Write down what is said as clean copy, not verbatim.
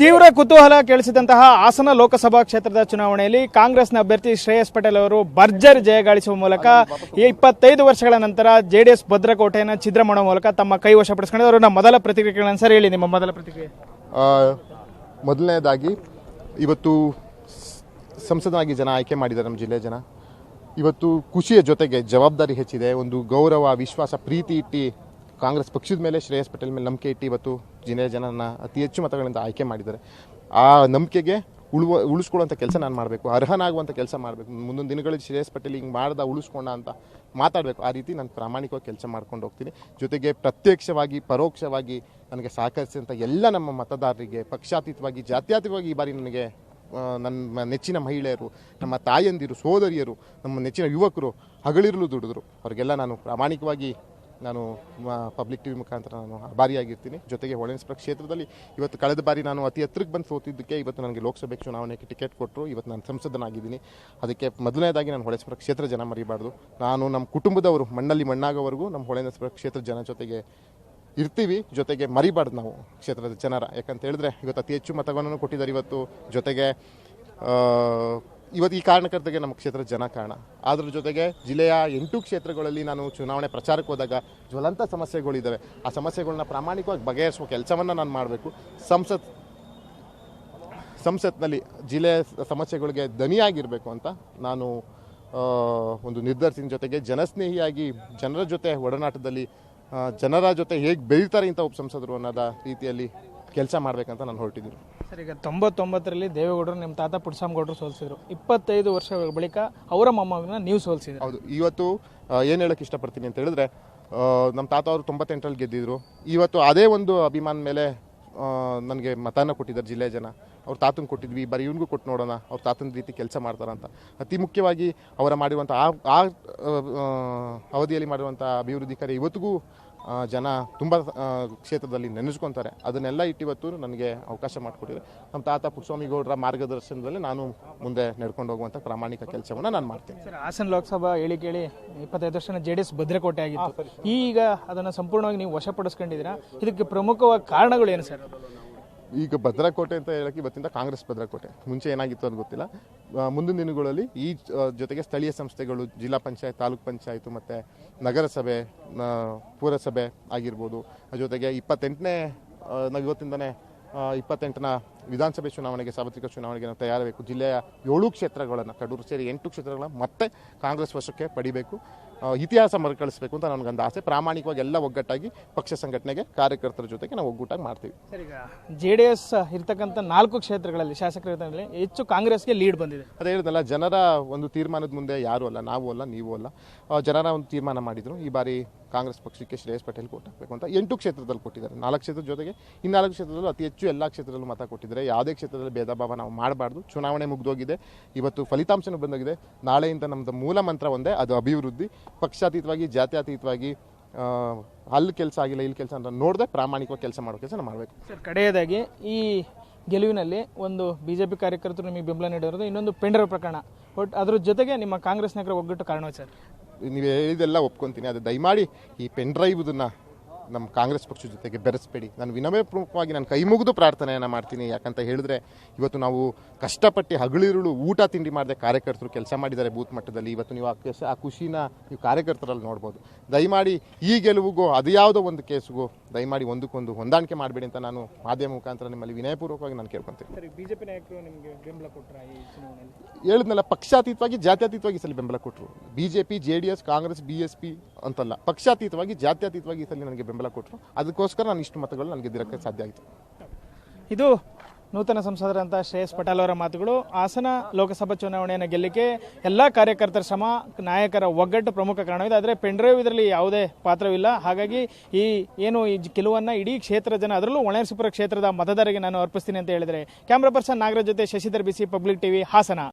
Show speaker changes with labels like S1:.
S1: ತೀವ್ರ ಕುತೂಹಲ ಕೇಳಿಸಿದಂತಹ ಹಾಸನ ಲೋಕಸಭಾ ಕ್ಷೇತ್ರದ ಚುನಾವಣೆಯಲ್ಲಿ ಕಾಂಗ್ರೆಸ್ನ ಅಭ್ಯರ್ಥಿ ಶ್ರೇಯಸ್ ಪಟೇಲ್ ಅವರು ಭರ್ಜರಿ ಜಯ ಗಳಿಸುವ ಮೂಲಕ 25 ವರ್ಷಗಳ ನಂತರ ಜೆಡಿಎಸ್ ಭದ್ರಕೋಟೆಯನ್ನು ಛಿದ್ರ ಮಾಡುವ ಮೂಲಕ ತಮ್ಮ ಕೈ ವಶಪಡಿಸಿಕೊಂಡಿದ್ದಾರೆ. ಅವರ ಮೊದಲ ಪ್ರತಿಕ್ರಿಯೆಗಳನ್ನು ಸರ್ ಹೇಳಿ, ನಿಮ್ಮ ಮೊದಲ ಪ್ರತಿಕ್ರಿಯೆ.
S2: ಮೊದಲನೇದಾಗಿ ಇವತ್ತು ಸಂಸದನಾಗಿ ಜನ ಆಯ್ಕೆ ಮಾಡಿದ್ದಾರೆ ನಮ್ಮ ಜಿಲ್ಲೆಯ ಜನ. ಇವತ್ತು ಖುಷಿಯ ಜೊತೆಗೆ ಜವಾಬ್ದಾರಿ ಹೆಚ್ಚಿದೆ. ಒಂದು ಗೌರವ, ವಿಶ್ವಾಸ, ಪ್ರೀತಿ ಇಟ್ಟು ಕಾಂಗ್ರೆಸ್ ಪಕ್ಷದ ಮೇಲೆ, ಶ್ರೇಯಸ್ ಪಟೇಲ್ ಮೇಲೆ ನಂಬಿಕೆ ಇಟ್ಟು ಇವತ್ತು ಜಿಲ್ಲೆಯ ಜನನ ಅತಿ ಹೆಚ್ಚು ಮತಗಳಿಂದ ಆಯ್ಕೆ ಮಾಡಿದ್ದಾರೆ. ಆ ನಂಬಿಕೆಗೆ ಉಳಿಸ್ಕೊಳ್ಳುವಂಥ ಕೆಲಸ ನಾನು ಮಾಡಬೇಕು, ಅರ್ಹನಾಗುವಂಥ ಕೆಲಸ ಮಾಡಬೇಕು. ಮುಂದೊಂದು ದಿನಗಳಲ್ಲಿ ಶ್ರೇಯಸ್ ಪಟೇಲ್ ಹಿಂಗೆ ಉಳಿಸ್ಕೊಂಡ ಅಂತ ಮಾತಾಡಬೇಕು. ಆ ರೀತಿ ನಾನು ಪ್ರಾಮಾಣಿಕವಾಗಿ ಕೆಲಸ ಮಾಡ್ಕೊಂಡು ಹೋಗ್ತೀನಿ. ಜೊತೆಗೆ ಪ್ರತ್ಯಕ್ಷವಾಗಿ ಪರೋಕ್ಷವಾಗಿ ನನಗೆ ಸಹಕರಿಸಿದಂಥ ಎಲ್ಲ ನಮ್ಮ ಮತದಾರರಿಗೆ, ಪಕ್ಷಾತೀತವಾಗಿ ಜಾತ್ಯತೀತವಾಗಿ ಈ ಬಾರಿ ನನಗೆ ನನ್ನ ನೆಚ್ಚಿನ ಮಹಿಳೆಯರು, ನಮ್ಮ ತಾಯಂದಿರು, ಸೋದರಿಯರು, ನಮ್ಮ ನೆಚ್ಚಿನ ಯುವಕರು ಹಗಲಿರಲು ದುಡಿದ್ರು. ಅವರಿಗೆಲ್ಲ ನಾನು ಪ್ರಾಮಾಣಿಕವಾಗಿ ಪಬ್ಲಿಕ್ ಟಿವಿ ಮುಖಾಂತರ ನಾನು ಆಭಾರಿಯಾಗಿರ್ತೀನಿ. ಜೊತೆಗೆ ಹೊಳೆನರಸೀಪುರ ಕ್ಷೇತ್ರದಲ್ಲಿ ಇವತ್ತು ಕಳೆದ ಬಾರಿ ನಾನು ಅತಿ ಹತ್ತಿರಕ್ಕೆ ಬಂದು ಸೋತಿದ್ದಕ್ಕೆ ಇವತ್ತು ನನಗೆ ಲೋಕಸಭೆ ಚುನಾವಣೆಗೆ ಟಿಕೆಟ್ ಕೊಟ್ಟರು. ಇವತ್ತು ನಾನು ಸಂಸದನಾಗಿದ್ದೀನಿ. ಅದಕ್ಕೆ ಮೊದಲನೇದಾಗಿ ನಾನು ಹೊಳೆನರಸೀಪುರ ಕ್ಷೇತ್ರ ಜನ ಮರಿಬಾರ್ದು. ನಾನು ನಮ್ಮ ಕುಟುಂಬದವರು ಮಣ್ಣಲ್ಲಿ ಮಣ್ಣಾಗೋವರೆಗೂ ನಮ್ಮ ಹೊಳೆನರಸೀಪುರ ಕ್ಷೇತ್ರ ಜನ ಜೊತೆಗೆ ಇರ್ತೀವಿ. ಜೊತೆಗೆ ಮರಿಬಾರ್ದು ನಾವು ಕ್ಷೇತ್ರದ ಜನರ. ಯಾಕಂತ ಹೇಳಿದ್ರೆ ಇವತ್ತು ಅತಿ ಹೆಚ್ಚು ಮತಗಳನ್ನು ಕೊಟ್ಟಿದ್ದಾರೆ. ಇವತ್ತು ಜೊತೆಗೆ ಇವತ್ತು ಈ ಕಾರಣಕರ್ತರಿಗೆ ನಮ್ಮ ಕ್ಷೇತ್ರದ ಜನ ಕಾರಣ. ಅದ್ರ ಜೊತೆಗೆ ಜಿಲ್ಲೆಯ 8 ಕ್ಷೇತ್ರಗಳಲ್ಲಿ ನಾನು ಚುನಾವಣೆ ಪ್ರಚಾರಕ್ಕೆ ಹೋದಾಗ ಜ್ವಲಂತ ಸಮಸ್ಯೆಗಳಿದ್ದಾವೆ. ಆ ಸಮಸ್ಯೆಗಳನ್ನ ಪ್ರಾಮಾಣಿಕವಾಗಿ ಬಗೆಹರಿಸುವ ಕೆಲಸವನ್ನು ನಾನು ಮಾಡಬೇಕು. ಸಂಸತ್ನಲ್ಲಿ ಜಿಲ್ಲೆಯ ಸಮಸ್ಯೆಗಳಿಗೆ ದನಿಯಾಗಿರಬೇಕು ಅಂತ ನಾನು ಒಂದು ನಿರ್ಧರಿಸಿದ. ಜೊತೆಗೆ ಜನಸ್ನೇಹಿಯಾಗಿ ಜನರ ಜೊತೆ ಒಡನಾಟದಲ್ಲಿ ಜನರ ಜೊತೆ ಹೇಗೆ ಬೆಳೀತಾರೆ ಇಂಥ ಉಪಸಂಸದರು ಅನ್ನೋದ ರೀತಿಯಲ್ಲಿ ಕೆಲಸ ಮಾಡಬೇಕಂತ ನಾನು ಹೊರಟಿದ್ದೀನಿ.
S1: ಸರ್, ಈಗ 99ರಲ್ಲಿ ದೇವೇಗೌಡರು ನಿಮ್ಮ ತಾತ ಪುಟ್ಟಸ್ವಾಮಿಗೌಡರು ಸೋಲಿಸಿದ್ರು. 25 ವರ್ಷಗಳ ಬಳಿಕ ಅವರ ಮೊಮ್ಮಗನ ನೀವು ಸೋಲಿಸಿದ್ರು.
S2: ಹೌದು. ಇವತ್ತು ಏನು ಹೇಳಕ್ಕೆ ಇಷ್ಟಪಡ್ತೀನಿ ಅಂತ ಹೇಳಿದ್ರೆ, ನಮ್ಮ ತಾತ ಅವರು 98ರಲ್ಲಿ ಗೆದ್ದಿದ್ರು. ಇವತ್ತು ಅದೇ ಒಂದು ಅಭಿಮಾನ ಮೇಲೆ ನನಗೆ ಮತನ ಕೊಟ್ಟಿದ್ದಾರೆ ಜಿಲ್ಲೆಯ ಜನ. ಅವ್ರ ತಾತನ ಕೊಟ್ಟಿದ್ವಿ, ಬರೀ ಇವನಿಗೂ ಕೊಟ್ಟು ನೋಡೋಣ ಅವ್ರ ತಾತನ ರೀತಿ ಕೆಲಸ ಮಾಡ್ತಾರಂತ. ಅತಿ ಮುಖ್ಯವಾಗಿ ಅವರ ಮಾಡಿರುವಂಥ ಆ ಅವಧಿಯಲ್ಲಿ ಮಾಡಿರುವಂಥ ಅಭಿವೃದ್ಧಿ ಕಾರ್ಯ ಇವತ್ತಿಗೂ ಜನ ತುಂಬ ಕ್ಷೇತ್ರದಲ್ಲಿ ನೆನೆಸ್ಕೊತಾರೆ. ಅದನ್ನೆಲ್ಲ ಇಟ್ಟಿವತ್ತು ನನಗೆ ಅವಕಾಶ ಮಾಡಿಕೊಟ್ಟಿದ್ದಾರೆ. ನಮ್ಮ ತಾತ ಪುಟ್ಟಸ್ವಾಮಿಗೌಡರ ಮಾರ್ಗದರ್ಶನದಲ್ಲಿ ನಾನು ಮುಂದೆ ನಡ್ಕೊಂಡು ಹೋಗುವಂಥ ಪ್ರಾಮಾಣಿಕ ಕೆಲಸವನ್ನು ನಾನು ಮಾಡ್ತೀನಿ.
S1: ಸರ್, ಹಾಸನ ಲೋಕಸಭಾ ಹೇಳಿ 25 ವರ್ಷನ ಜೆಡಿಎಸ್ ಭದ್ರಕೋಟೆ ಆಗಿತ್ತು. ಈಗ ಅದನ್ನು ಸಂಪೂರ್ಣವಾಗಿ ನೀವು ವಶಪಡಿಸ್ಕೊಂಡಿದ್ದೀರಾ. ಇದಕ್ಕೆ ಪ್ರಮುಖವಾದ ಕಾರಣಗಳು ಏನು ಸರ್?
S2: ಈಗ ಭದ್ರಕೋಟೆ ಅಂತ ಹೇಳಕ್ಕೆ ಇವತ್ತಿಂದ ಕಾಂಗ್ರೆಸ್ ಭದ್ರಕೋಟೆ. ಮುಂಚೆ ಏನಾಗಿತ್ತು ಅಂತ ಗೊತ್ತಿಲ್ಲ. ಮುಂದಿನ ದಿನಗಳಲ್ಲಿ ಈ ಜೊತೆಗೆ ಸ್ಥಳೀಯ ಸಂಸ್ಥೆಗಳು, ಜಿಲ್ಲಾ ಪಂಚಾಯತ್, ತಾಲೂಕ್ ಪಂಚಾಯತ್ ಮತ್ತು ನಗರಸಭೆ, ಪುರಸಭೆ ಆಗಿರ್ಬೋದು. ಜೊತೆಗೆ 28ನೇ ಇವತ್ತಿಂದನೇ 28ನ ವಿಧಾನಸಭೆ ಚುನಾವಣೆಗೆ, ಸಾರ್ವತ್ರಿಕ ಚುನಾವಣೆಗೆ ನಾವು ತಯಾರಬೇಕು. ಜಿಲ್ಲೆಯ 7 ಕ್ಷೇತ್ರಗಳನ್ನು, ಕಡೂರು ಸೇರಿ 8 ಕ್ಷೇತ್ರಗಳನ್ನ ಮತ್ತೆ ಕಾಂಗ್ರೆಸ್ ವಶಕ್ಕೆ ಪಡಿಬೇಕು, ಇತಿಹಾಸ ಮರುಕಳಿಸಬೇಕು ಅಂತ ನನಗೊಂದು ಆಸೆ. ಪ್ರಾಮಾಣಿಕವಾಗಿ ಎಲ್ಲ ಒಗ್ಗಟ್ಟಾಗಿ ಪಕ್ಷ ಸಂಘಟನೆಗೆ, ಕಾರ್ಯಕರ್ತರ ಜೊತೆಗೆ ನಾವು ಒಗ್ಗೂಟಾಗಿ ಮಾಡ್ತೀವಿ.
S1: ಸರ್, ಈಗ ಜೆಡಿಎಸ್ ಇರ್ತಕ್ಕಂಥ 4 ಕ್ಷೇತ್ರಗಳಲ್ಲಿ, ಶಾಸಕರ ಹೆಚ್ಚು ಕಾಂಗ್ರೆಸ್ಗೆ ಲೀಡ್ ಬಂದಿದೆ.
S2: ಅದೇ ಹೇಳಿದ್ನಲ್ಲ, ಜನರ ಒಂದು ತೀರ್ಮಾನದ ಮುಂದೆ ಯಾರೂ ಅಲ್ಲ, ನಾವು ಅಲ್ಲ, ನೀವು ಅಲ್ಲ. ಜನರ ಒಂದು ತೀರ್ಮಾನ ಮಾಡಿದ್ರು. ಈ ಬಾರಿ ಕಾಂಗ್ರೆಸ್ ಪಕ್ಷಕ್ಕೆ ಶ್ರೇಯಸ್ ಪಟೇಲ್ ಕೊಟ್ಟು ಹಾಕಬೇಕು ಅಂತ 8 ಕ್ಷೇತ್ರದಲ್ಲಿ ಕೊಟ್ಟಿದ್ದಾರೆ. 4 ಕ್ಷೇತ್ರದ ಜೊತೆಗೆ ಈ 4 ಕ್ಷೇತ್ರದಲ್ಲೂ ಅತಿ ಹೆಚ್ಚು ಎಲ್ಲ ಕ್ಷೇತ್ರದಲ್ಲೂ ಮತ ಕೊಟ್ಟಿದ್ದಾರೆ. ಯಾವುದೇ ಕ್ಷೇತ್ರದಲ್ಲಿ ಭೇದ ಭಾವ ನಾವು ಮಾಡಬಾರ್ದು. ಚುನಾವಣೆ ಮುಗಿದೋಗಿದೆ, ಇವತ್ತು ಫಲಿತಾಂಶನೂ ಬಂದೋಗಿದೆ. ನಾಳೆಯಿಂದ ನಮ್ಮದು ಮೂಲ ಮಂತ್ರ ಒಂದೇ, ಅದು ಅಭಿವೃದ್ಧಿ. ಪಕ್ಷಾತೀತವಾಗಿ, ಜಾತ್ಯತೀತವಾಗಿ ಅಲ್ಲಿ ಕೆಲಸ ಆಗಿಲ್ಲ, ಇಲ್ಲಿ ಕೆಲಸ ಅಂತ ನೋಡದೆ ಪ್ರಾಮಾಣಿಕವಾಗಿ ಕೆಲಸ ಮಾಡೋ ಕೆಲಸ ನಾವು ಮಾಡಬೇಕು.
S1: ಸರ್, ಕಡೆಯದಾಗಿ ಈ ಗೆಲುವಿನಲ್ಲಿ ಒಂದು ಬಿಜೆಪಿ ಕಾರ್ಯಕರ್ತರು ನಿಮಗೆ ಬೆಂಬಲ ನೀಡಿರೋದು, ಇನ್ನೊಂದು ಪೆಂಡ್ರೈವ್ ಪ್ರಕರಣ. ಬಟ್ ಅದ್ರ ಜೊತೆಗೆ ನಿಮ್ಮ ಕಾಂಗ್ರೆಸ್ ನಾಯಕರ ಒಗ್ಗಟ್ಟು ಕಾರಣ ಸರ್?
S2: ನೀವು ಹೇಳಿದೆಲ್ಲ ಒಪ್ಕೊತೀನಿ. ಅದು ದಯಮಾಡಿ ಈ ಪೆನ್ಡ್ರೈವ್ದನ್ನು ನಮ್ಮ ಕಾಂಗ್ರೆಸ್ ಪಕ್ಷದ ಜೊತೆಗೆ ಬೆರೆಸಬೇಡಿ. ನಾನು ವಿನಮ್ರವಾಗಿ ನಾನು ಕೈ ಮುಗಿದು ಪ್ರಾರ್ಥನೆಯನ್ನು ಮಾಡ್ತೀನಿ. ಯಾಕಂತ ಹೇಳಿದ್ರೆ ಇವತ್ತು ನಾವು ಕಷ್ಟಪಟ್ಟು ಹಗಲಿರುಳು ಊಟ ತಿಂಡಿ ಮಾಡದೆ ಕಾರ್ಯಕರ್ತರು ಕೆಲಸ ಮಾಡಿದ್ದಾರೆ ಬೂತ್ ಮಟ್ಟದಲ್ಲಿ. ಇವತ್ತು ನೀವು ಆ ಖುಷಿನ ನೀವು ಕಾರ್ಯಕರ್ತರಲ್ಲಿ ನೋಡ್ಬೋದು. ದಯಮಾಡಿ ಈ ಗೆಲುವಿಗೂ ಅದು ಯಾವುದೋ ಒಂದು ಕೇಸ್ಗೂ ದಯಮಾಡಿ ಒಂದಕ್ಕೊಂದು ಹೊಂದಾಣಿಕೆ ಮಾಡಬೇಡಿ ಅಂತ ನಾನು ಮಾಧ್ಯಮ ಮುಖಾಂತರ ನಿಮ್ಮಲ್ಲಿ ವಿನಯಪೂರ್ವಕವಾಗಿ ನಾನು ಕೇಳ್ಕೊತೀನಿ.
S1: ಬಿಜೆಪಿ ನಾಯಕರು ನಿಮಗೆ ಬೆಂಬಲ ಕೊಟ್ಟರು ಈ ಚುನಾವಣೆಯಲ್ಲಿ?
S2: ಹೇಳಿದ್ನಲ್ಲ, ಪಕ್ಷಾತೀತವಾಗಿ, ಜಾತ್ಯತೀತವಾಗಿ ಈ ಸಲ ಬೆಂಬಲ ಕೊಟ್ಟರು. ಬಿಜೆಪಿ, JDS, ಕಾಂಗ್ರೆಸ್, BSP ಅಂತಲ್ಲ, ಪಕ್ಷಾತೀತವಾಗಿ, ಜಾತ್ಯತೀತವಾಗಿ ಈ ಸಲ ನನಗೆ ಬೆಂಬಲ ಕೊಟ್ಟರು. ಅದಕ್ಕೋಸ್ಕರ ನಾನು ಇಷ್ಟು ಮತಗಳು ನನಗೆ ಗೆದ್ದಿರೋಕ್ಕೆ ಸಾಧ್ಯ ಆಯಿತು.
S1: ಇದು ನೂತನ ಸಂಸದರಂತ ಶ್ರೇಯಸ್ ಪಟೇಲ್ ಅವರ ಮಾತುಗಳು. ಹಾಸನ ಲೋಕಸಭಾ ಚುನಾವಣೆಯನ್ನು ಗೆಲ್ಲಕ್ಕೆ ಎಲ್ಲ ಕಾರ್ಯಕರ್ತರ ಶ್ರಮ, ನಾಯಕರ ಒಗ್ಗಟ್ಟು ಪ್ರಮುಖ ಕಾರಣವಿದೆ. ಆದರೆ ಪೆಂಡ್ರೈವ್ ಇದರಲ್ಲಿ ಯಾವುದೇ ಪಾತ್ರವಿಲ್ಲ. ಹಾಗಾಗಿ ಈ ಗೆಲುವನ್ನು ಇಡೀ ಕ್ಷೇತ್ರ ಜನ, ಅದರಲ್ಲೂ ಹೊಳೆನರಸೀಪುರ ಕ್ಷೇತ್ರದ ಮತದಾರರಿಗೆ ನಾನು ಅರ್ಪಿಸ್ತೀನಿ ಅಂತ ಹೇಳಿದರೆ, ಕ್ಯಾಮ್ರಾ ಪರ್ಸನ್ ನಾಗರಾಜ್ ಜೊತೆ Shashidhar BC, public TV, Hassan.